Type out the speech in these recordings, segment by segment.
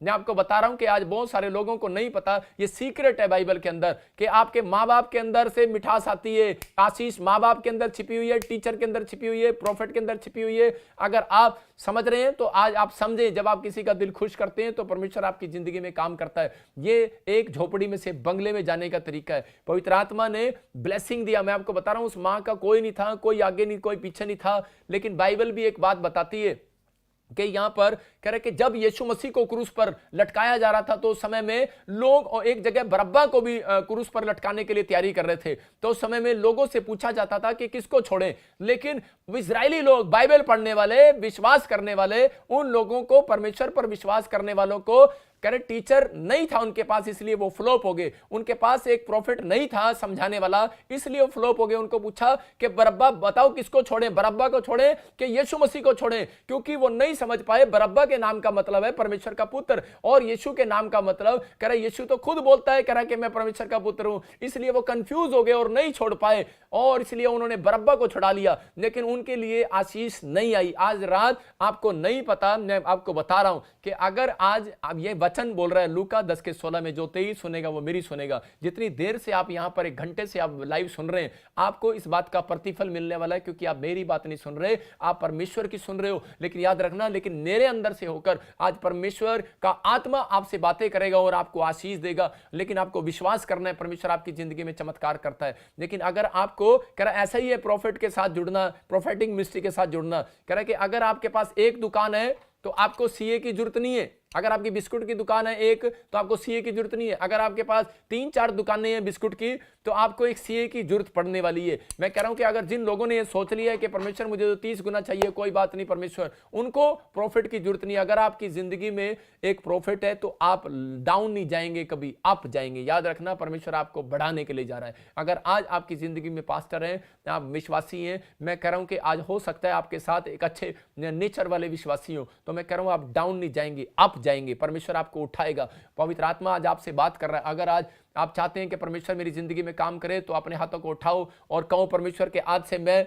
मैं आपको बता रहा हूं कि आज बहुत सारे लोगों को नहीं पता, ये सीक्रेट है बाइबल के अंदर कि आपके माँ बाप के अंदर से मिठास आती है, आशीष माँ बाप के अंदर छिपी हुई है, टीचर के अंदर छिपी हुई है, प्रॉफिट के अंदर छिपी हुई है। अगर आप समझ रहे हैं तो आज आप समझें, जब आप किसी का दिल खुश करते हैं तो परमेश्वर आपकी जिंदगी में काम करता है। ये एक झोपड़ी में से बंगले में जाने का तरीका है। पवित्र आत्मा ने ब्लेसिंग दिया। मैं आपको बता रहा हूं, उस मां का कोई नहीं था, कोई आगे नहीं, कोई पीछे नहीं था, लेकिन बाइबल भी एक बात बताती है कि यहां पर कह रहे कि जब यीशु मसीह को क्रूस पर लटकाया जा रहा था तो उस समय में लोग, और एक जगह बरअब्बा को भी क्रूस पर लटकाने के लिए तैयारी कर रहे थे, तो उस समय में लोगों से पूछा जाता था कि किसको छोड़ें, लेकिन इजरायली लोग, बाइबल पढ़ने वाले, विश्वास करने वाले, उन लोगों को, परमेश्वर पर विश्वास करने वालों को कह रहे टीचर नहीं था उनके पास, इसलिए वो फ्लॉप हो गए। उनके पास एक प्रॉफिट नहीं था समझाने वाला, इसलिए वो फ्लॉप हो गए। उनको पूछा कि बरअब्बा बताओ किसको छोड़ें, बरअब्बा को छोड़ें कि यीशु मसीह को छोड़ें, क्योंकि वो नहीं समझ पाए बरअब्बा के नाम का मतलब है परमेश्वर का पुत्र, और यीशु के नाम का मतलब, कह रहे यीशु तो खुद बोलता है, कह रहा कि मैं परमेश्वर का पुत्र हूं, इसलिए वो कंफ्यूज हो गए और नहीं छोड़ पाए, और इसलिए उन्होंने बरअब्बा को छुड़ा लिया, लेकिन उनके लिए आशीष नहीं आई। आज रात आपको नहीं पता, मैं आपको बता रहा हूं कि अगर आज अब ये वचन बोल रहा है लूका 10:16 में, जो तेरी सुनेगा वो मेरी सुनेगा। जितनी देर से आप यहां पर 1 घंटे से आप लाइव सुन रहे हैं, आपको इस बात का प्रतिफल मिलने वाला है, क्योंकि आप मेरी बात नहीं सुन रहे, आप परमेश्वर की सुन रहे हो। लेकिन याद रखना, लेकिन मेरे अंदर से होकर आज परमेश्वर का आत्मा आपसे बातें करेगा और आपको आशीष देगा, लेकिन आपको विश्वास करना है, परमेश्वर आपकी जिंदगी में चमत्कार करता है। लेकिन अगर आपको कह रहा ऐसा ही है प्रॉफिट के साथ जुड़ना, प्रॉफिटिक मिनिस्ट्री के साथ जुड़ना, कह रहा कि अगर आपके पास एक दुकान है तो आपको सीए की जरूरत नहीं है। अगर आपकी बिस्कुट की दुकान है एक, तो आपको सीए की जरूरत नहीं है। अगर आपके पास 3-4 दुकानें हैं बिस्कुट की, तो आपको एक सीए की जरूरत पड़ने वाली है। मैं कह रहा हूं कि अगर जिन लोगों ने ये सोच लिया है कि परमेश्वर मुझे तो 30 गुना चाहिए, कोई बात नहीं परमेश्वर, उनको प्रॉफिट की जरूरत नहीं। अगर आपकी जिंदगी में एक प्रॉफिट है तो आप डाउन नहीं जाएंगे, कभी अप जाएंगे। याद रखना, परमेश्वर आपको बढ़ाने के लिए जा रहा है। अगर आज आपकी जिंदगी में पास्टर हैं, आप विश्वासी हैं, मैं कह रहा हूं कि आज हो सकता है आपके साथ एक अच्छे नेचर वाले विश्वासी हो, तो मैं कह रहा हूं आप डाउन नहीं जाएंगे, अप जाएंगे। परमेश्वर आपको उठाएगा। पवित्र आत्मा आज आपसे बात कर रहा है। अगर आज आप चाहते हैं कि परमेश्वर मेरी जिंदगी में काम करे, तो अपने हाथों को उठाओ और कहो परमेश्वर के आज से मैं,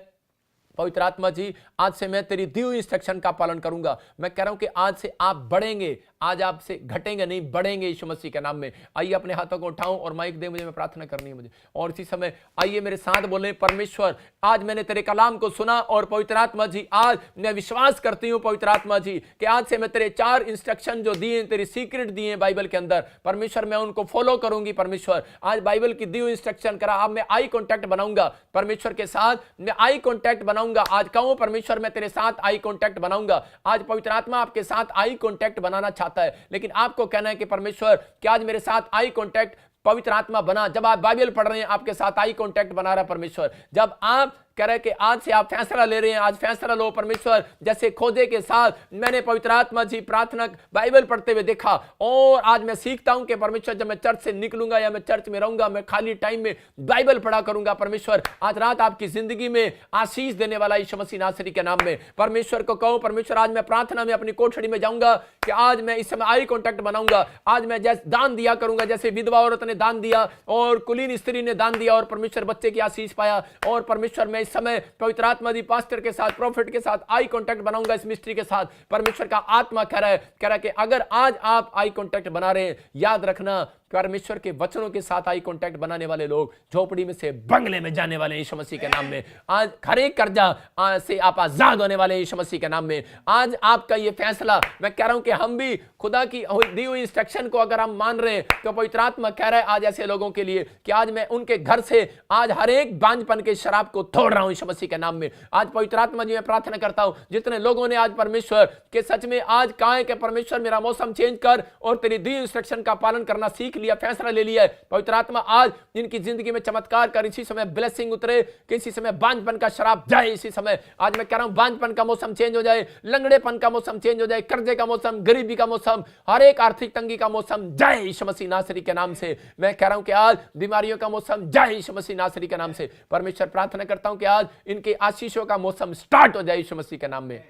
पवित्र आत्मा जी, आज से मैं तेरी दी हुई इंस्ट्रक्शन का पालन करूंगा। मैं कह रहा हूं कि आज से आप बढ़ेंगे, आज आपसे घटेंगे नहीं, बढ़ेंगे यीशु मसीह के नाम में। आइए अपने हाथों को उठाऊं और माइक दे मुझे, मैं प्रार्थना करनी है मुझे। और इसी समय आइए मेरे साथ बोले, परमेश्वर आज मैंने तेरे कलाम को सुना, और पवित्र आत्मा जी आज मैं विश्वास करती हूं पवित्र आत्मा जी कि आज से मैं तेरे 4 इंस्ट्रक्शन जो दिए, तेरी सीक्रेट दिए हैं बाइबल के अंदर, परमेश्वर मैं उनको फॉलो करूंगी। परमेश्वर आज बाइबल की दी हुई इंस्ट्रक्शन करा, अब मैं आई कॉन्टैक्ट बनाऊंगा परमेश्वर के साथ, मैं आई कॉन्टैक्ट बनाऊंगा। आज कहूं परमेश्वर मैं तेरे साथ आई कॉन्टैक्ट बनाऊंगा। आज पवित्र आत्मा आपके साथ आई कॉन्टैक्ट बनाना चाहता है, लेकिन आपको कहना है कि परमेश्वर क्या आज मेरे साथ आई कॉन्टैक्ट पवित्र आत्मा बना। जब आप बाइबल पढ़ रहे हैं, आपके साथ आई कॉन्टैक्ट बना रहा है परमेश्वर। जब आप कह रहे कि आज से आप फैसला ले रहे हैं, आज फैसला लो परमेश्वर। जैसे खोजे के साथ मैंने पवित्र आत्मा जी प्रार्थना बाइबल पढ़ते हुए देखा, और आज मैं सीखता हूं कि परमेश्वर जब मैं चर्च से निकलूंगा या मैं चर्च में रहूंगा, मैं खाली टाइम में बाइबल पढ़ा करूंगा। परमेश्वर आज रात आपकी जिंदगी में आशीष देने वाला यीशु मसीह नासरी के नाम में परमेश्वर को कहो, परमेश्वर आज मैं प्रार्थना में अपनी कोठड़ी में जाऊंगा कि आज मैं इस समय आई कॉन्टैक्ट बनाऊंगा। आज मैं जैसे दान दिया करूंगा, जैसे विधवा औरत ने दान दिया और कुलीन स्त्री ने दान दिया और परमेश्वर बच्चे की आशीष पाया। और परमेश्वर मैं इस समय पवित्र आत्मा दी पास्टर के साथ, प्रॉफिट के साथ आई कॉन्टैक्ट बनाऊंगा इस मिस्ट्री के साथ। परमेश्वर का आत्मा कह रहा है कि अगर आज आप आई कॉन्टैक्ट बना रहे हैं, याद रखना परमेश्वर के वचनों के साथ आई कॉन्टैक्ट बनाने वाले लोग झोपड़ी में से बंगले में जाने वाले यीशु मसीह के नाम में। आज हर एक कर्जा आज से आप आजाद होने वाले यीशु मसीह के नाम में। आज आपका ये फैसला, मैं कह रहा हूं कि हम भी खुदा की दी हुई इंस्ट्रक्शन को अगर हम मान रहे हैं, तो पवित्र आत्मा कह रहा है आज ऐसे लोगों के लिए कि आज मैं उनके घर से आज हर एक बांझपन के शराब को तोड़ रहा हूं यीशु मसीह के नाम में। आज पवित्र आत्मा जी मैं प्रार्थना करता हूं, जितने लोगों ने आज परमेश्वर के सच में आज कहा है कि परमेश्वर मेरा मौसम चेंज कर और तेरी दी इंस्ट्रक्शन का पालन करना सीख लिया, फैसला ले लिया है, पवित्र आत्मा आज इनकी जिंदगी में चमत्कार कर। इसी समय ब्लेसिंग उतरे, किसी समय बांझपन का शराब जाए। इसी समय आज मैं कह रहा हूं बांझपन का मौसम चेंज हो जाए, लंगड़ेपन का मौसम चेंज हो जाए, कर्जे का मौसम, गरीबी का मौसम, हर एक आर्थिक तंगी का मौसम जाए यीशु मसीह नासरी के नाम से। मैं कह रहा हूं कि आज बीमारियों का मौसम जाए यीशु मसीह नासरी के नाम से। परमेश्वर प्रार्थना करता हूं कि आज इनके आशीषों का मौसम स्टार्ट हो जाए यीशु मसीह के नाम में।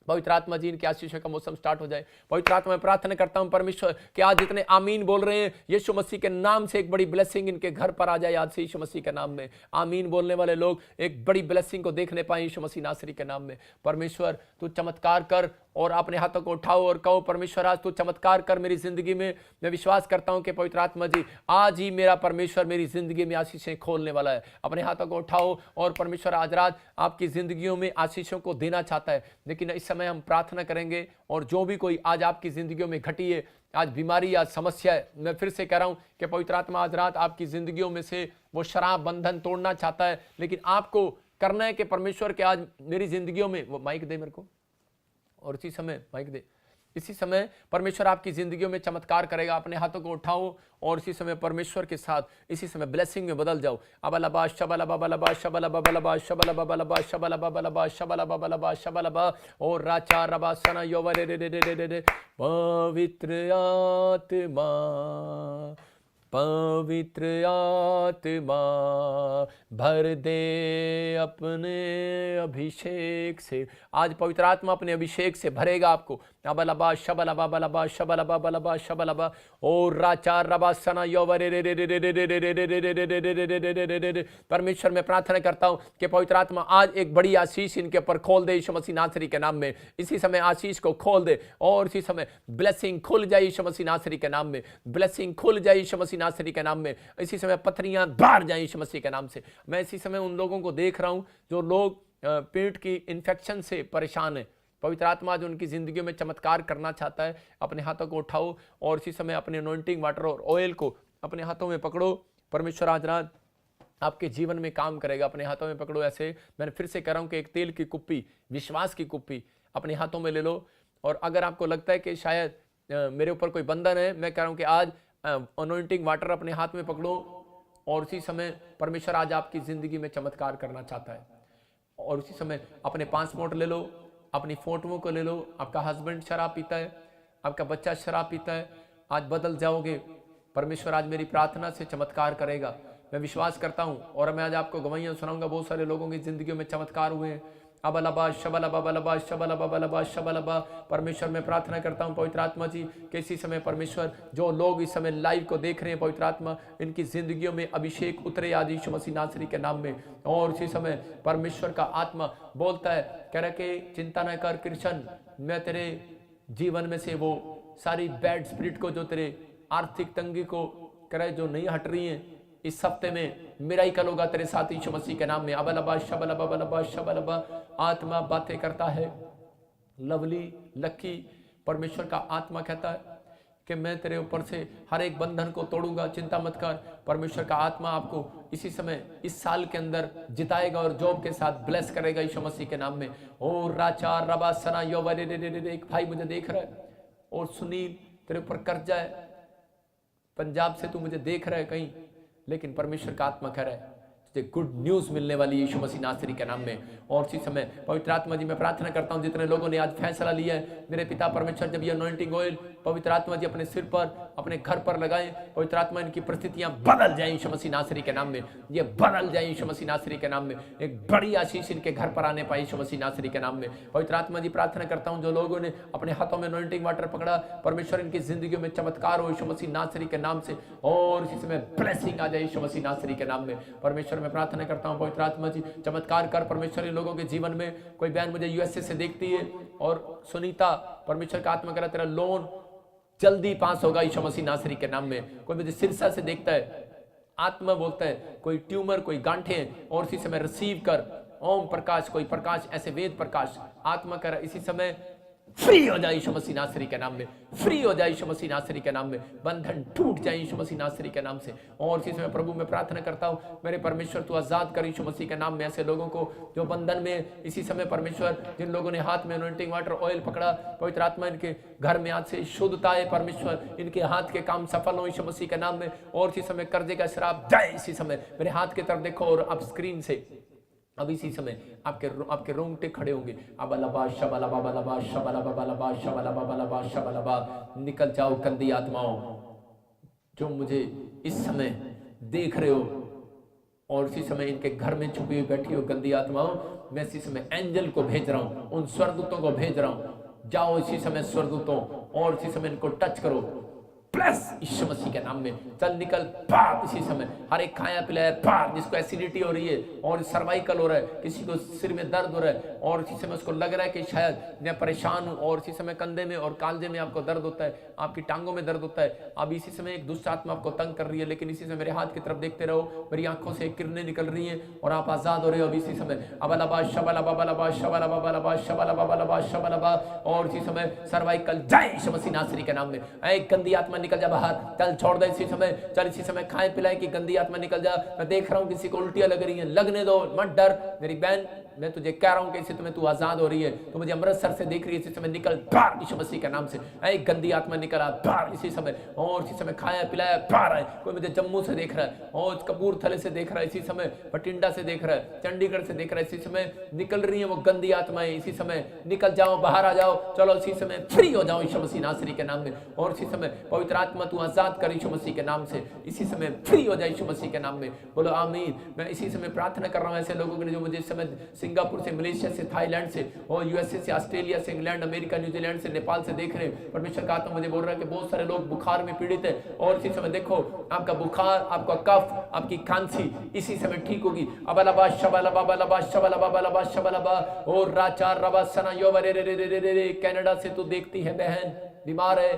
पवित्र आत्मा जी इनके आशीषों का मौसम स्टार्ट हो जाए। पवित्र आत्मा में प्रार्थना करता हूं परमेश्वर कि आज जितने आमीन बोल रहे हैं यीशु मसीह के नाम से एक बड़ी ब्लेसिंग इनके घर पर आ जाए। आज से यीशु मसीह के नाम में आमीन बोलने वाले लोग एक बड़ी ब्लेसिंग को देखने पाए यीशु मसीह नासरी के नाम में। परमेश्वर तू चमत्कार कर और अपने हाथों को उठाओ और कहो परमेश्वर आज तू चमत्कार कर मेरी जिंदगी में। मैं विश्वास करता हूं कि पवित्र आत्मा जी आज ही मेरा परमेश्वर मेरी जिंदगी में आशीषें खोलने वाला है। अपने हाथों को उठाओ और परमेश्वर आज रात आपकी जिंदगियों में आशीषों को देना चाहता है। लेकिन इस समय हम प्रार्थना करेंगे और जो भी कोई आज आपकी जिंदगियों में घटी है, आज बीमारी या समस्या है, मैं फिर से कह रहा हूं कि पवित्र आत्मा आज रात आपकी जिंदगियों में से वो शराब बंधन तोड़ना चाहता है। लेकिन आपको करना है कि परमेश्वर के आज मेरी जिंदगियों में, वो माइक दे मेरे को, और इसी समय माइक दे, इसी समय परमेश्वर आपकी जिंदगियों में चमत्कार करेगा। अपने हाथों को उठाओ और इसी समय परमेश्वर के साथ इसी समय ब्लेसिंग में बदल जाओ। अबलबा शबलबा बलबा शबलबा बलबा शबलबा बलबा शबलबा बलबा शबलबा बलबा शबलबा और राचा रबा सना योवरे रे रे रे रे रे। पवित्र आत्मा पवित्र आत्मा भर दे अपने अभिषेक से। आज पवित्र आत्मा अपने अभिषेक से भरेगा आपको। अबलबा शबलबा बलबा शबलबा बलबा शबलबा और राचा रबा सना योवरे रे रे रे रे रे रे रे रे रे रे रे। परमेश्वर मैं प्रार्थना करता हूं कि पवित्र आत्मा आज एक बड़ी आशीष इनके ऊपर खोल दे यीशु मसीह नासरी के नाम में। इसी समय आशीष को खोल दे और इसी समय ब्लेसिंग खुल जाए यीशु मसीह नासरी के नाम में। ब्लेसिंग खुल जाए यीशु मसीह नासरी के नाम में। इसी समय पथरियां बाहर जाए यीशु मसीह के नाम से। मैं इसी समय उन लोगों को देख रहा हूं जो लोग पेट की इन्फेक्शन से परेशान है। पवित्र आत्मा जो उनकी जिंदगी में चमत्कार करना चाहता है। अपने हाथों को उठाओ और इसी समय अपने अनॉइंटिंग वाटर और ऑयल को अपने हाथों में पकड़ो। परमेश्वर आज रात आपके जीवन में काम करेगा। अपने हाथों में पकड़ो ऐसे। मैंने फिर से कह रहा हूं कि एक तेल की कुप्पी, विश्वास की कुप्पी अपने हाथों में ले लो। और अगर आपको लगता है कि शायद मेरे ऊपर कोई बंधन है, मैं कह रहा हूं कि आज अनॉइंटिंग वाटर अपने हाथ में पकड़ो और उसी समय परमेश्वर आज आपकी जिंदगी में चमत्कार करना चाहता है। और उसी समय अपने पासपोर्ट ले लो, अपनी फोटोओं को ले लो। आपका हस्बैंड शराब पीता है, आपका बच्चा शराब पीता है, आज बदल जाओगे। परमेश्वर आज मेरी प्रार्थना से चमत्कार करेगा, मैं विश्वास करता हूं। और मैं आज आपको गवाहियां सुनाऊंगा, बहुत सारे लोगों की जिंदगियों में चमत्कार हुए हैं। अबलबा शबलबा बलबा शबलबा बलबा शबलबा। परमेश्वर मैं प्रार्थना करता हूं पवित्र आत्मा जी कि इसी समय परमेश्वर जो लोग इस समय लाइव को देख रहे हैं, पवित्र आत्मा इनकी जिंदगियों में अभिषेक उतरे आज यीशु मसीह नासरी के नाम में। और इसी समय परमेश्वर का आत्मा बोलता है, कह रहा कि चिंता न कर कृष्ण, मैं तेरे जीवन में से वो सारी बैड स्पिरिट को, जो तेरे आर्थिक तंगी को करे जो नहीं हट रही है, इस हफ्ते में मिराकल होगा तेरे साथ यीशु मसीह के नाम में। अबलबा शबलबा बलबा शबलबा। आत्मा बातें करता है। लवली लक्की, परमेश्वर का आत्मा कहता है कि मैं तेरे ऊपर से हर एक बंधन को तोड़ूंगा, चिंता मत कर। परमेश्वर का आत्मा आपको इसी समय इस साल के अंदर जिताएगा और जॉब के साथ ब्लेस करेगा यीशु मसीह के नाम में। और राचा रबा सना योवरे। एक भाई मुझे देख रहा है और सुनील तेरे ऊपर कर्जा है, पंजाब से तू मुझे देख रहा है कहीं, लेकिन परमेश्वर का आत्मा कह रहा है तुझे गुड न्यूज मिलने वाली यीशु मसीह नासरी के नाम में। और इसी समय पवित्र आत्मा जी मैं प्रार्थना करता हूं जितने लोगों ने आज फैसला लिया है, मेरे पिता परमेश्वर जब ये अनॉइंटिंग ऑयल पवित्र आत्मा जी अपने सिर पर, अपने घर पर लगाएं, पवित्र आत्मा इनकी परिस्थितियां बदल जाए यीशु मसीह नासरी के नाम में। ये बदल जाए यीशु मसीह नासरी के नाम में। एक बड़ी आशीष इनके घर पर आने पाए यीशु मसीह नासरी के नाम में। पवित्र आत्मा जी प्रार्थना करता हूं जो लोगों ने अपने हाथों में अनॉइंटिंग वाटर पकड़ा, परमेश्वर इनकी जिंदगी में चमत्कार हो यीशु मसीह नासरी के नाम से। और इसी समय ब्लेसिंग आ जाए यीशु मसीह नासरी के नाम में। परमेश्वर मैं प्रार्थना करता हूं पवित्र आत्मा जी चमत्कार कर परमेश्वर इन लोगों के जीवन में। कोई बहन मुझे यूएसए से देखती है और सुनीता, परमेश्वर का आत्मा कह रहा तेरा लोन जल्दी पास होगा यीशु मसीह नासरी के नाम में। कोई मुझे सिरसा से देखता है, आत्मा बोलता है कोई ट्यूमर, कोई गांठें, और इसी समय रिसीव कर। ओम प्रकाश, कोई प्रकाश, ऐसे वेद प्रकाश, आत्मा कर इसी समय फ्री हो जाए यीशु मसीह नासरी के नाम में। फ्री हो जाए यीशु मसीह नासरी के नाम में। बंधन टूट जाए यीशु मसीह नासरी के नाम से। और इसी समय प्रभु मैं प्रार्थना करता हूं मेरे परमेश्वर तू आजाद कर यीशु मसीह के नाम में ऐसे लोगों को जो बंधन में। इसी समय परमेश्वर जिन लोगों ने हाथ में अनॉइंटिंग वाटर ऑयल पकड़ा, पवित्र आत्मा इनके घर में आज से शुद्धता है परमेश्वर, इनके हाथ के काम सफल हो यीशु मसीह के नाम में। और इसी समय कर्जे का शराब जाए इसी समय। मेरे हाथ की तरफ देखो और अब स्क्रीन से अब इसी समय आपके रोंगटे खड़े होंगे। अबलबा शबलबा बलबा शबलबा बलबा शबलबा बलबा शबलबा। निकल जाओ गंदी आत्माओं जो मुझे इस समय देख रहे हो और इसी समय इनके घर में छुपी हुई बैठी हो गंदी आत्माओं। मैं इसी समय एंजल को भेज रहा हूं, उन स्वर्गदूतों को भेज रहा हूं। जाओ इसी समय स्वर्गदूतों और इसी समय इनको टच करो, प्लस यीशु मसीह के नाम में चल निकल बाहर इसी समय। हर एक खाया पिलाया बाहर, जिसको एसिडिटी हो रही है और सर्वाइकल हो रहा है, किसी को सिर में दर्द हो रहा है और इसी समय उसको लग रहा है कि शायद मैं परेशान हूं और इसी समय कंधे में और कालजे में आपको दर्द होता है, आपकी टांगों में दर्द होता है, अब इसी समय एक दुष्ट आत्मा आपको तंग कर रही है, लेकिन इसी समय मेरे हाथ की तरफ देखते रहो, मेरी आंखों से किरणें निकल रही हैं और आप आजाद हो रहे हो। अब इसी समय अबलबा शबलबा बलबा शबलबा बलबा शबलबा बलबा शबलबा, और इसी समय सर्वाइकल जय यीशु मसीह नासरी के नाम में। एक गंदी आत्मा निकल जा बाहर, चल छोड़ दे इसी समय, चल इसी समय खाए पिलाए कि गंदी आत्मा निकल जा। मैं देख रहा हूं किसी को उल्टियां लग रही हैं, लगने दो, मत डर मेरी बहन, मैं तुझे कह रहा हूं कि इसी समय तू आजाद हो रही है। तो मुझे अमृतसर से देख रही है, इसी समय निकल बाहर यीशु मसीह के नाम से। एक गंदी आत्मा निकल आ बाहर इसी समय, और इसी समय खाया पिलाया बाहर है। कोई मुझे जम्मू से देख रहा है और कपूरथले से देख रहा है, इसी समय बठिंडा से देख रहा है, चंडीगढ़ से देख रहा है, इसी समय निकल रही है वो गंदी आत्माएं। इसी समय निकल जाओ, बाहर आ जाओ, चलो इसी समय फ्री हो जाओ यीशु मसीह नासरी के नाम में। और इसी समय पवित्र आत्मा तू आजाद कर यीशु मसीह के नाम से, इसी समय फ्री हो जाए यीशु मसीह के नाम में। बोलो आमीन। मैं इसी समय प्रार्थना कर रहा हूं ऐसे लोगों के लिए जो मुझे इस समय सिंगापुर से, मलेशिया से, थाईलैंड से और यूएसए से, ऑस्ट्रेलिया से, इंग्लैंड, अमेरिका, न्यूजीलैंड से, नेपाल से देख रहे हैं। परमेश्वर का आत्मा मुझे बोल रहा है कि बहुत सारे लोग बुखार में पीड़ित है और इसी समय देखो आपका बुखार, आपका कफ, आपकी खांसी इसी समय ठीक होगी। अबलबा शबलबा बलबा शबलबा बलबा शबलबा और राचार रबा सना योवरे रे रे रे रे। कनाडा से तू देखती है बहन, बीमार है,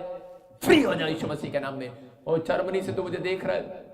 फ्री हो जाए यीशु मसीह के नाम में। और जर्मनी से तू मुझे देख रहा है,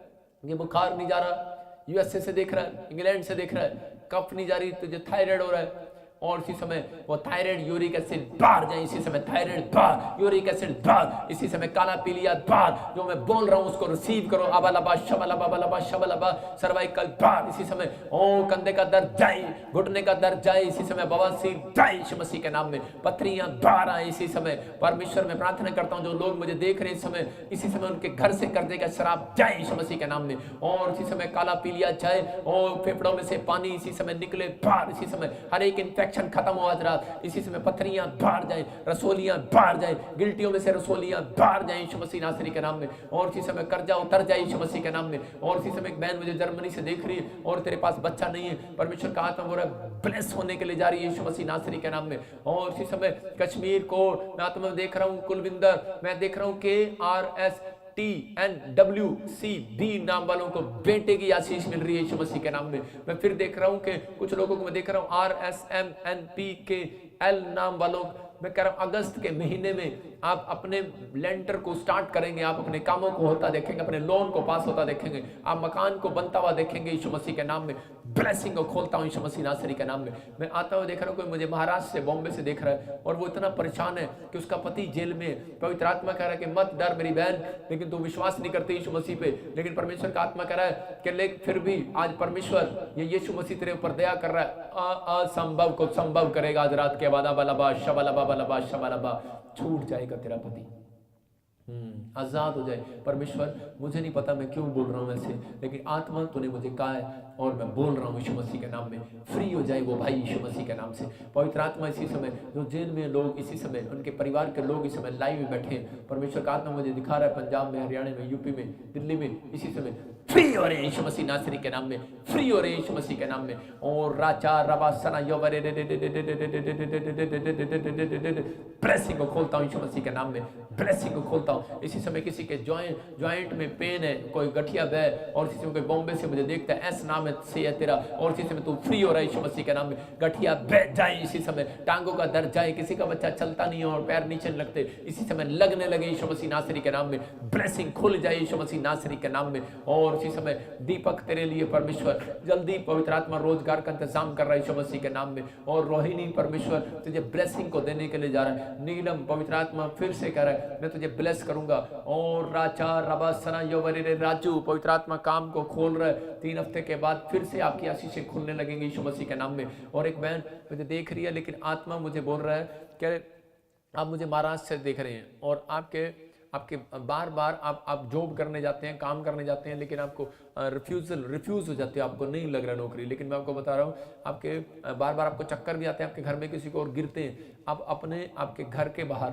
ये बुखार नहीं जा रहा, यूएसए से देख रहा है, इंग्लैंड से देख रहा है, कफ नहीं जा रही, तुझे थायराइड हो रहा है और इसी समय वो थायराइड यूरिक एसिड बाहर जाए इसी समय, थायराइड बाहर, यूरिक एसिड बाहर, इसी समय काला पीलिया बाहर। जो मैं बोल रहा हूं उसको रिसीव करो। अबलबा शबलबा बलबा शबलबा, सर्वाइकल बाहर इसी समय। ओ कंधे का दर्द जाए, घुटने का दर्द जाए इसी समय, बवासीर जाए यीशु मसीह के नाम में, पथरियां बाहर आए इसी समय। परमेश्वर में प्रार्थना करता हूं जो लोग मुझे देख रहे हैं इस समय, इसी समय उनके घर से कर्जे का शराब जाए यीशु मसीह के नाम में। और इसी समय काला पीलिया जाए और फेफड़ों में से पानी इसी समय निकले बाहर इसी समय। हर एक इन्फेक्शन खत्म हो आज रात इसी समय। पथरियां बाहर जाए, रसोलियां बाहर जाए, गिल्टियों में से रसोलियां बाहर जाए यीशु मसीह नासरी के नाम में। और इसी समय कर्जा उतर जाए यीशु मसीह के नाम में। और इसी समय एक बहन मुझे जर्मनी से देख रही है और तेरे पास बच्चा नहीं है, परमेश्वर का आत्मा बोल रहा है ब्लेस होने के लिए जा रही है यीशु मसीह नासरी के नाम में। और इसी समय कश्मीर को मैं आत्मा में देख रहा हूँ, कुलविंदर मैं देख रहा हूँ KRSTNWCB नाम वालों को बेटे की आशीष मिल रही है यीशु मसीह के नाम में। मैं फिर देख रहा हूं कि कुछ लोगों को मैं देख रहा हूं RSMNPKL नाम वालों, मैं कह रहा हूं अगस्त के महीने में आप अपने लेंटर को स्टार्ट करेंगे, आप अपने कामों को होता देखेंगे, अपने लोन को पास होता देखेंगे, आप मकान को बनता हुआ देखेंगे यीशु मसीह के नाम में। ब्लेसिंग को खोलता हूं यीशु मसीह नासरी के नाम में। मैं आता हुआ देख रहा हूं कोई मुझे महाराष्ट्र से, बॉम्बे से देख रहा है और वो इतना परेशान है कि उसका पति जेल में। पवित्र आत्मा कह रहा है कि मत डर मेरी बहन, लेकिन तू विश्वास नहीं करती यीशु मसीह पे, लेकिन परमेश्वर का आत्मा कह रहा है कि लेकिन फिर भी आज परमेश्वर ये यीशु मसीह तेरे ऊपर दया कर रहा है, असंभव को संभव करेगा आज रात के बाद। बलबा शबलबा बलबा शबलबा, छूट जाएगा तेरा पति, आजाद हो जाए। परमेश्वर मुझे नहीं पता मैं क्यों बोल रहा हूं ऐसे, लेकिन आत्मा तूने मुझे कहा है और मैं बोल रहा हूं यीशु मसीह के नाम में, फ्री हो जाए वो भाई यीशु मसीह के नाम से। पवित्र आत्मा इसी समय जो जेल में लोग इसी समय, उनके परिवार के लोग इस समय लाइव में बैठे हैं, परमेश्वर का आत्मा मुझे दिखा रहा है पंजाब में, हरियाणा में, यूपी में, दिल्ली में इसी समय फ्री हो रहे हैं यीशु मसीह नासरी के नाम में, फ्री हो रहे हैं यीशु मसीह के नाम में। और राचा रबासना योवरे ब्लेसिंग को खोलता हूं यीशु मसीह के नाम में, ब्लेसिंग को खोलता हूं। इसी समय किसी के जॉइंट में पेन है, कोई गठिया बह, और इसी समय कोई बॉम्बे से मुझे देखता है, ऐसा नाम से है तेरा, और इसी समय तू फ्री हो रहा है यीशु मसीह के नाम में। गठिया बह जाए इसी समय, टांगों का दर्द जाए, किसी का बच्चा चलता नहीं है और पैर नीचे लगते इसी समय लगने लगे यीशु मसीह नासरी के नाम में। ब्लेसिंग खुल जाए यीशु मसीह नासरी के नाम में। और इसी समय दीपक तेरे लिए परमेश्वर जल्दी पवित्र आत्मा रोजगार का इंतजाम कर रहा है यीशु मसीह के नाम में। और रोहिणी परमेश्वर तुझे ब्लेसिंग को देने के लिए जा रहा है। नीलम पवित्र आत्मा फिर से कह रहा है मैं तुझे ब्लेस करूंगा। और राचा रबासना योवरे राजू पवित्र आत्मा काम को खोल रहा है। 3 हफ्ते के बाद फिर से आपकी आशीषें खुलने लगेंगी यीशु मसीह के नाम में। और एक बहन मुझे देख रही है, लेकिन आत्मा मुझे बोल रहा है कि आप मुझे महाराष्ट्र से देख रहे हैं और आपके बार बार आप जॉब करने जाते हैं, काम करने जाते हैं, लेकिन आपको रिफ्यूज हो जाती है, आपको नहीं लग रहा नौकरी। लेकिन मैं आपको बता रहा हूँ आपके बार बार आपको चक्कर भी आते हैं, आपके घर में किसी को और गिरते हैं। आप आपके घर के बाहर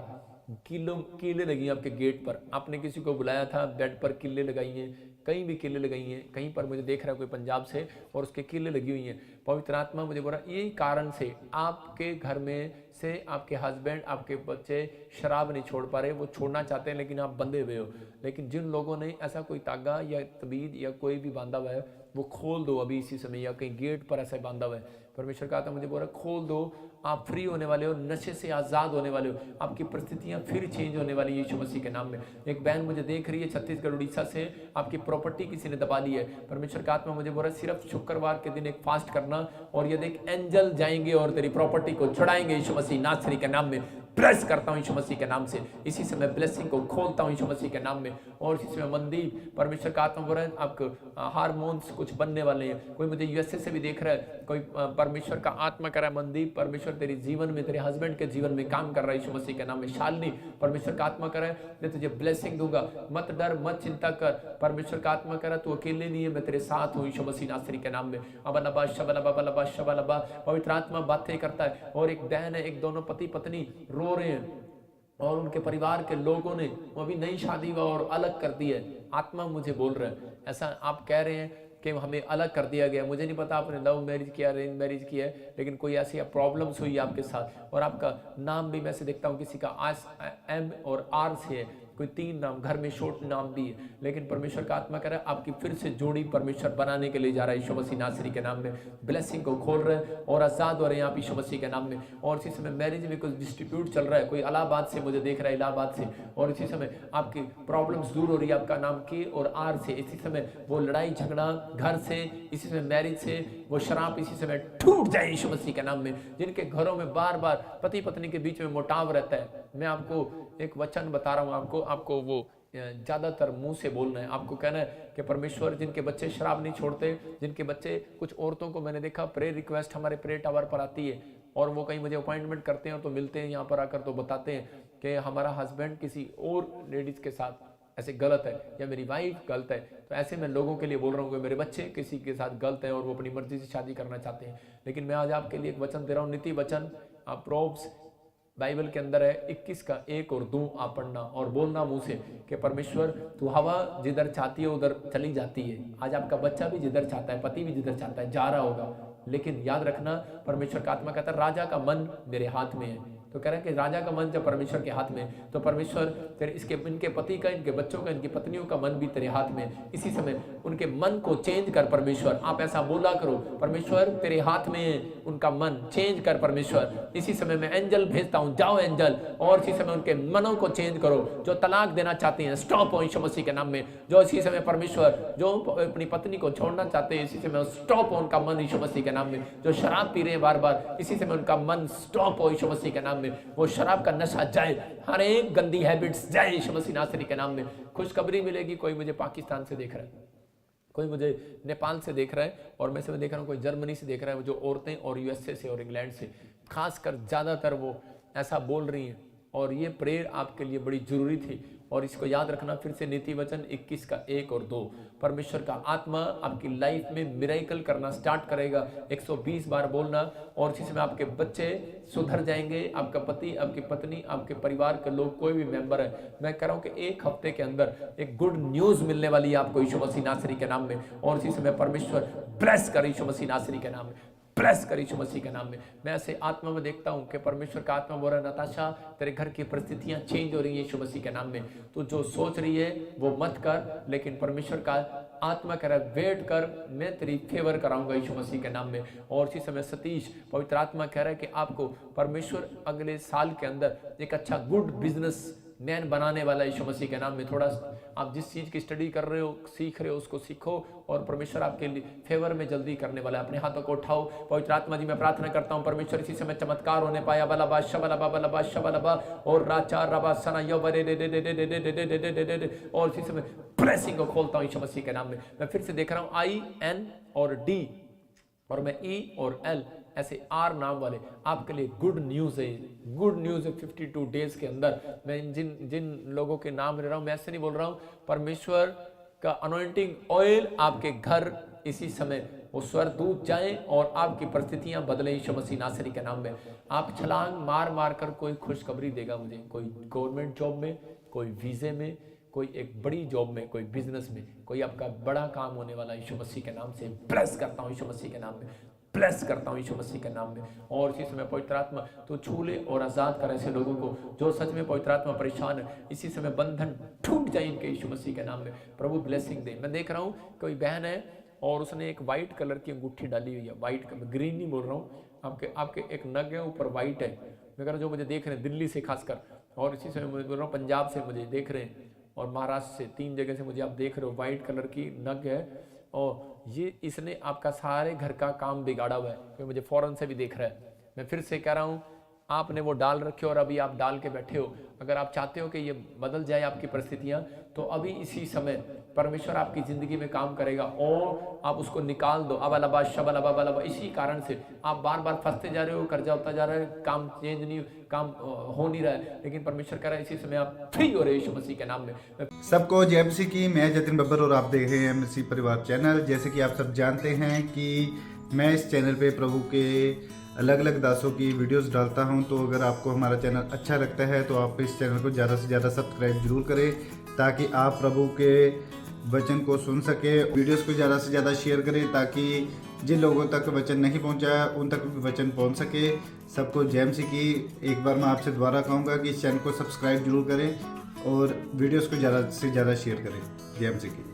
कीले लगी आपके गेट पर, आपने किसी को बुलाया था, बेड पर कीले लगाई हैं, कहीं भी कीलें लगाई हैं, कहीं पर मुझे देख रहा है कोई पंजाब से और उसके कीलें लगी हुई हैं, पवित्र आत्मा मुझे बोल रहा है यही कारण से आपके घर में से आपके हस्बैंड, आपके बच्चे शराब नहीं छोड़ पा रहे, वो छोड़ना चाहते हैं लेकिन आप बंधे हुए हो। लेकिन जिन लोगों ने ऐसा कोई तागा या तबीद या कोई भी बांधा हुआ है वो खोल दो अभी इसी समय, या कहीं गेट पर ऐसा बांधा हुआ है, परमेश्वर कहा था मुझे बोल रहा खोल दो, आप फ्री होने वाले हो, नशे से आज़ाद होने वाले हो, आपकी परिस्थितियां फिर चेंज होने वाली है यीशु मसीह के नाम में। एक बहन मुझे देख रही है छत्तीसगढ़ उड़ीसा से, आपकी प्रॉपर्टी किसी ने दबा ली है, परमेश्वर का आत्मा मुझे बोल रहा है सिर्फ शुक्रवार के दिन एक फास्ट करना और ये देख एंजल जाएंगे और तेरी प्रॉपर्टी को छुड़ाएंगे यीशु मसीह नासरी के नाम में। ब्लेस करता हूं यीशु मसीह के नाम से, इसी समय ब्लेसिंग को खोलता हूं यीशु मसीह के नाम में। और इसी समय मंदीप परमेश्वर का आत्मा बोल रहा है आपको हार्मोन्स कुछ बनने वाले हैं। कोई मुझे यूएसए से भी देख रहा है, कोई परमेश्वर का आत्मा कर रहा है मंदीप, परमेश्वर तेरे जीवन में, तेरे हस्बैंड के जीवन में काम कर रहा है यीशु मसीह के नाम में। शालिनी परमेश्वर का आत्मा कर रहा है मैं तुझे ब्लेसिंग दूंगा, मत डर मत चिंता कर, परमेश्वर का आत्मा कर रहा है तू अकेले नहीं है, मैं तेरे साथ हूँ यीशु मसीह नासरी के नाम में। अबलबा शबलबा बलबा शबलबा पवित्र आत्मा बातें करता है। और एक बहन है, एक दोनों पति पत्नी रो रहे हैं और उनके परिवार के लोगों ने वो अभी नई शादी हुआ और अलग कर दी है। आत्मा मुझे बोल रहा है ऐसा आप कह रहे हैं कि हमें अलग कर दिया गया। मुझे नहीं पता आपने लव मैरिज किया अरेंज मैरिज किया है, लेकिन कोई ऐसी प्रॉब्लम्स हुई आपके साथ। और आपका नाम भी मैं से देखता हूँ किसी का एम और आर से है, कोई 3 नाम, घर में शॉर्ट नाम भी है, लेकिन परमेश्वर का आत्मा कह रहा है आपकी फिर से जोड़ी परमेश्वर बनाने के लिए जा रहा है यीशु मसीह नासरी के नाम में। ब्लेसिंग को खोल रहे हैं और आजाद हो रहे हैं आप यीशु मसीह के नाम में। और इसी समय मैरिज में कुछ डिस्ट्रीब्यूट चल रहा है, कोई इलाहाबाद से मुझे देख रहा है, इलाहाबाद से, और इसी समय आपकी प्रॉब्लम्स दूर हो रही है, आपका नाम के और आर से। इसी समय वो लड़ाई झगड़ा घर से, इसी समय मैरिज से, वो शराब इसी समय टूट जाए यीशु मसीह के नाम में। जिनके घरों में बार बार पति पत्नी के बीच में मुटाव रहता है, मैं आपको एक वचन बता रहा हूँ, आपको वो ज्यादातर मुंह से बोलना है। आपको कहना है कि परमेश्वर जिनके बच्चे शराब नहीं छोड़ते, जिनके बच्चे, कुछ औरतों को मैंने देखा प्रेयर रिक्वेस्ट हमारे प्रेयर टावर पर आती है और वो कहीं मुझे अपॉइंटमेंट करते हैं तो मिलते हैं यहाँ पर आकर तो बताते हैं कि हमारा हस्बैंड किसी और लेडीज के साथ ऐसे गलत है या मेरी वाइफ गलत है। तो ऐसे मैं लोगों के लिए बोल रहा हूँ कि मेरे बच्चे किसी के साथ गलत है और वो अपनी मर्जी से शादी करना चाहते हैं। लेकिन मैं आज आपके लिए एक वचन दे रहा हूँ, नीति वचन प्रोव्स बाइबल के अंदर है 21 का 1 और 2 आप पढ़ना और बोलना मुंह से कि परमेश्वर तू हवा जिधर चाहती है उधर चली जाती है। आज आपका बच्चा भी जिधर चाहता है, पति भी जिधर चाहता है जा रहा होगा, लेकिन याद रखना परमेश्वर का आत्मा कहता है राजा का मन मेरे हाथ में है। तो कह रहा है कि राजा का मन जब परमेश्वर के हाथ में, तो परमेश्वर तेरे इनके पति का, इनके बच्चों का, इनकी पत्नियों का मन भी तेरे हाथ में। इसी समय उनके मन को चेंज कर परमेश्वर, आप ऐसा बोला करो परमेश्वर तेरे हाथ में उनका मन चेंज कर परमेश्वर। इसी समय मैं एंजल भेजता हूँ, जाओ एंजल, और इसी समय उनके मनों को चेंज करो। जो तलाक देना चाहते हैं स्टॉप हो यीशु मसीह के नाम में। जो इसी समय परमेश्वर जो अपनी पत्नी को छोड़ना चाहते हैं, इसी समय स्टॉप हो उनका मन यीशु मसीह के नाम में। जो शराब पी रहे हैं बार बार, इसी समय उनका मन स्टॉप हो यीशु मसीह के नाम में। वो शराब का नशा जाए, हर एक गंदी हैबिट्स जाए यीशु मसीह नासरी के नाम में। खुशखबरी मिलेगी। कोई मुझे पाकिस्तान से देख रहा है, कोई मुझे नेपाल से देख रहा है, और मैं देख रहा हूँ कोई जर्मनी से देख रहा है, जो औरतें और यूएसए से और इंग्लैंड से खासकर ज्यादातर वो ऐसा बोल रही हैं। और ये प्रेयर आपके लिए बड़ी जरूरी थी। और इसको याद रखना फिर से, नीति वचन 21 का 1 और 2। परमेश्वर का आत्मा आपकी लाइफ में मिरेकल करना स्टार्ट करेगा। 120 बार बोलना, और इसी समय आपके बच्चे सुधर जाएंगे, आपका पति, आपकी पत्नी, आपके परिवार के लोग, कोई भी मेंबर है। मैं कह रहा हूं कि 1 हफ्ते के अंदर एक गुड न्यूज मिलने वाली है आपको यीशु मसीह नासरी के नाम में। और इसी समय परमेश्वर ब्लेस कर यीशु मसीह नासरी के नाम में, ब्लेस कर यीशु मसीह के नाम में। मैं ऐसे आत्मा में देखता हूं कि परमेश्वर का आत्मा बोल रहा है नताशा तेरे घर की परिस्थितियां चेंज हो रही है यीशु मसीह के नाम में। तू जो सोच रही है वो मत कर, लेकिन परमेश्वर का आत्मा कह रहा है वेट कर, मैं तेरी फेवर कराऊंगा यीशु मसीह के नाम में। और इसी समय सतीश पवित्र आत्मा कह रहा है कि आपको परमेश्वर अगले साल के अंदर एक अच्छा गुड बिजनेस मैन बनाने वाला यीशु मसीह के नाम में। थोड़ा आप जिस चीज की स्टडी कर रहे हो, सीख रहे हो, उसको सीखो, और परमेश्वर आपके लिए फेवर में जल्दी करने वाला है। अपने हाथों को उठाओ। पवित्र आत्मा जी मैं प्रार्थना करता हूँ परमेश्वर इसी समय चमत्कार होने पाया बलबा शबलबा बलबा शबलबा और राचा रबा सना यो बरे दे दे दे दे दे दे दे दे दे दे दे। और इसी समय ब्लेसिंग को खोलता हूँ यीशु मसीह के नाम में। मैं फिर से देख रहा हूँ I, N और D, और मैं E और L ऐसे R नाम वाले आपके लिए गुड न्यूज है। गुड न्यूज है 52 डेज के अंदर। मैं जिन लोगों के नाम ले रहा हूं, मैं ऐसे नहीं बोल रहा हूं, परमेश्वर का अनॉइंटिंग ऑयल आपके घर इसी समय वो स्वर्गदूत जाएं और आपकी परिस्थितियां बदले यीशु मसीह नासरी के नाम में। आप छलांग मार मार कर कोई खुशखबरी देगा मुझे, कोई गवर्नमेंट जॉब में, कोई वीजे में, कोई एक बड़ी जॉब में, कोई बिजनेस में, कोई आपका बड़ा काम होने वाला यीशु मसीह के नाम से ब्लेस करता हूँ, यीशु मसीह के नाम में ब्लेस करता हूँ, यीशु मसीह के नाम में। और इसी समय पवित्र आत्मा तो छू ले और आज़ाद कर ऐसे लोगों को जो सच में पवित्र आत्मा परेशान है। इसी समय बंधन टूट जाए इनके यीशु मसीह के नाम में। प्रभु ब्लेसिंग दे। मैं देख रहा हूँ कोई बहन है और उसने एक वाइट कलर की अंगूठी डाली हुई है, वाइट कलर, ग्रीन नहीं बोल रहा हूँ, आपके एक नग है ऊपर वाइट है। मैं कह रहा जो मुझे देख रहे हैं दिल्ली से खासकर, और इसी समय मुझे बोल रहा हूँ पंजाब से मुझे देख रहे हैं और महाराष्ट्र से, 3 जगह से मुझे आप देख रहे हो। वाइट कलर की नग है और ये इसने आपका सारे घर का काम बिगाड़ा हुआ है, क्योंकि मुझे फौरन से भी देख रहा है। मैं फिर से कह रहा हूँ, आपने वो डाल रखे और अभी आप डाल के बैठे हो। अगर आप चाहते हो कि ये बदल जाए आपकी परिस्थितियां, तो अभी इसी समय परमेश्वर आपकी जिंदगी में काम करेगा और आप उसको निकाल दो। अब अलाबा शबलाबा बलाबा, इसी कारण से आप बार बार फंसते जा रहे हो, कर्जा होता जा रहा है, काम चेंज नहीं, काम हो नहीं रहा है, लेकिन परमेश्वर कह रहा है इसी समय आप फ्री हो रहे हो यीशु मसीह के नाम में। सबको जय मसीह की। मैं जतिन बब्बर और आप देख रहे हैं मसीह परिवार चैनल। जैसे कि आप सब जानते हैं कि मैं इस चैनल पे प्रभु के अलग अलग दासों की वीडियोस डालता हूं, तो अगर आपको हमारा चैनल अच्छा लगता है तो आप इस चैनल को ज़्यादा से ज़्यादा सब्सक्राइब जरूर करें, ताकि आप प्रभु के वचन को सुन सके। वीडियोस को ज़्यादा से ज़्यादा शेयर करें, ताकि जिन लोगों तक वचन नहीं पहुंचा उन तक भी वचन पहुंच सके। सबको जय मसीह की। एक बार मैं आपसे दोबारा कहूँगा कि इस चैनल को सब्सक्राइब जरूर करें और वीडियोस को ज़्यादा से ज़्यादा शेयर करें। जय मसीह की।